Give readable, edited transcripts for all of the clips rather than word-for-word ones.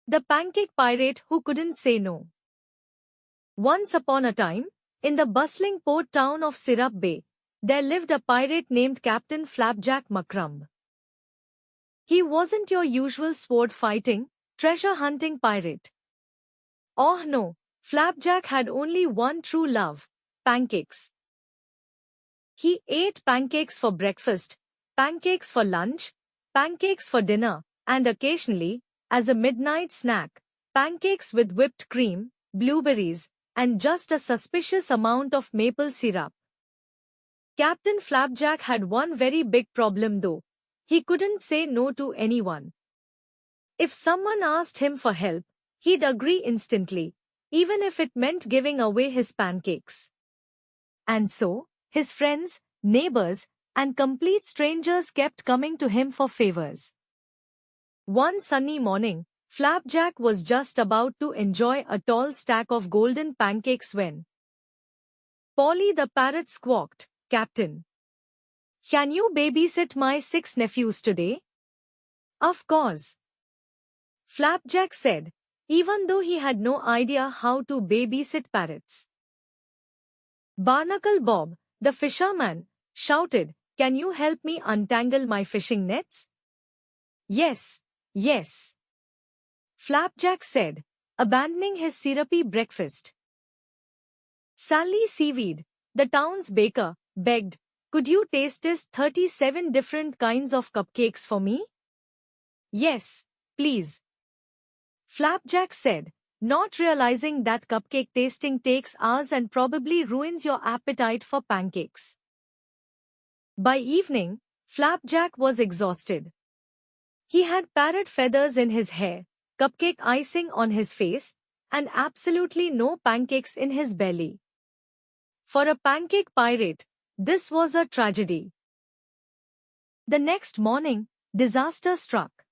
The Pancake Pirate Who Couldn't Say No. Once upon a time, in the bustling port town of Syrup Bay, there lived a pirate named Captain Flapjack McCrum. He wasn't your usual sword-fighting, treasure-hunting pirate. Oh no, Flapjack had only one true love: pancakes. He ate pancakes for breakfast, pancakes for lunch, pancakes for dinner, and occasionally, as a midnight snack, pancakes with whipped cream, blueberries, and just a suspicious amount of maple syrup. Captain Flapjack had one very big problem though. He couldn't say no to anyone. If someone asked him for help, he'd agree instantly, even if it meant giving away his pancakes. And so, his friends, neighbors, and complete strangers kept coming to him for favors. One sunny morning, Flapjack was just about to enjoy a tall stack of golden pancakes when Polly the parrot squawked, "Captain, can you babysit my 6 nephews today?" "Of course," Flapjack said, even though he had no idea how to babysit parrots. Barnacle Bob, the fisherman, shouted, "Can you help me untangle my fishing nets?" "Yes, yes," Flapjack said, abandoning his syrupy breakfast. Sally Seaweed, the town's baker, begged, "Could you taste this 37 different kinds of cupcakes for me?" "Yes, please," Flapjack said, not realizing that cupcake tasting takes hours and probably ruins your appetite for pancakes. By evening, Flapjack was exhausted. He had parrot feathers in his hair, cupcake icing on his face, and absolutely no pancakes in his belly. For a pancake pirate, this was a tragedy. The next morning, disaster struck.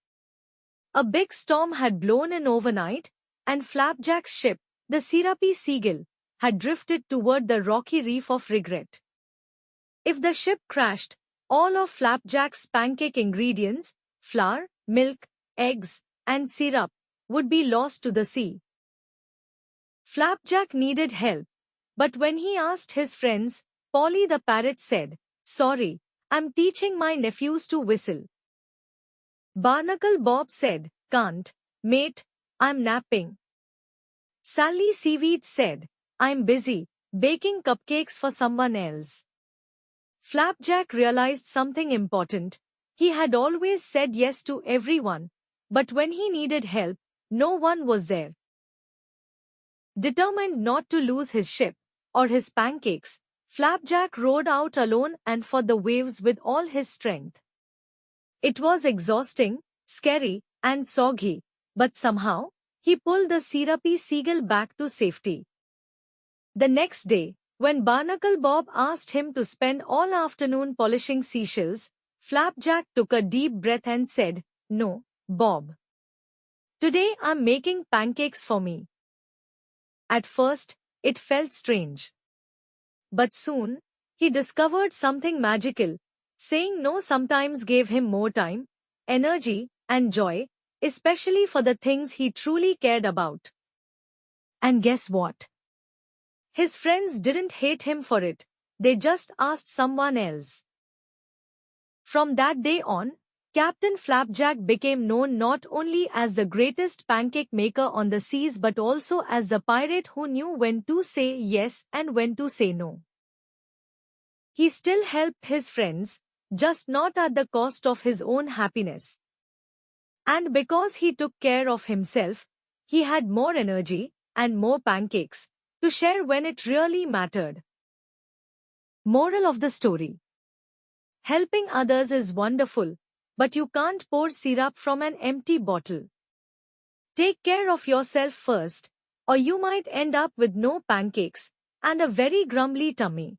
A big storm had blown in overnight, and Flapjack's ship, the Syrupy Seagull, had drifted toward the rocky reef of Regret. If the ship crashed, all of Flapjack's pancake ingredients, flour, milk, eggs, and syrup, would be lost to the sea. Flapjack needed help, but when he asked his friends, Polly the parrot said, "Sorry, I'm teaching my nephews to whistle." Barnacle Bob said, "Can't, mate, I'm napping." Sally Seaweed said, "I'm busy, baking cupcakes for someone else." Flapjack realized something important. He had always said yes to everyone, but when he needed help, no one was there. Determined not to lose his ship, or his pancakes, Flapjack rowed out alone and fought the waves with all his strength. It was exhausting, scary, and soggy, but somehow, he pulled the Syrupy Seagull back to safety. The next day, when Barnacle Bob asked him to spend all afternoon polishing seashells, Flapjack took a deep breath and said, "No, Bob. Today I'm making pancakes for me." At first, it felt strange. But soon, he discovered something magical. Saying no sometimes gave him more time, energy, and joy, especially for the things he truly cared about. And guess what? His friends didn't hate him for it, they just asked someone else. From that day on, Captain Flapjack became known not only as the greatest pancake maker on the seas but also as the pirate who knew when to say yes and when to say no. He still helped his friends, just not at the cost of his own happiness. And because he took care of himself, he had more energy and more pancakes to share when it really mattered. Moral of the story: helping others is wonderful, but you can't pour syrup from an empty bottle. Take care of yourself first, or you might end up with no pancakes and a very grumbly tummy.